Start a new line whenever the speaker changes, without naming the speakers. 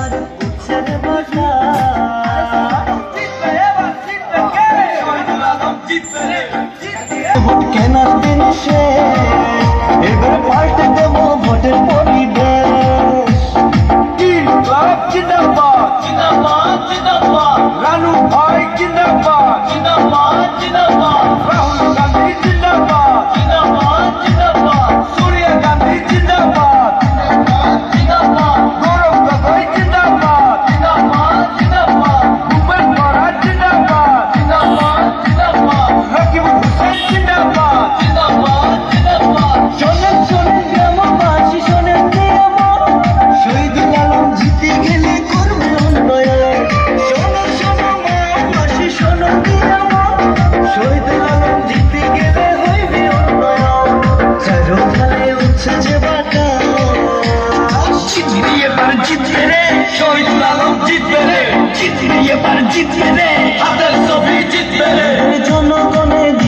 আমার উৎসের ভাষা ভোট কেনার দিন শেষ, এবার পাল্টে দেবো ভোটের পরিবেশ।
জিন্দাবাদ জিন্দাবাদ জিন্দাবাদ, রানু ভাই জিন্দাবাদ জিন্দাবাদ জিন্দাবাদ, রাহুল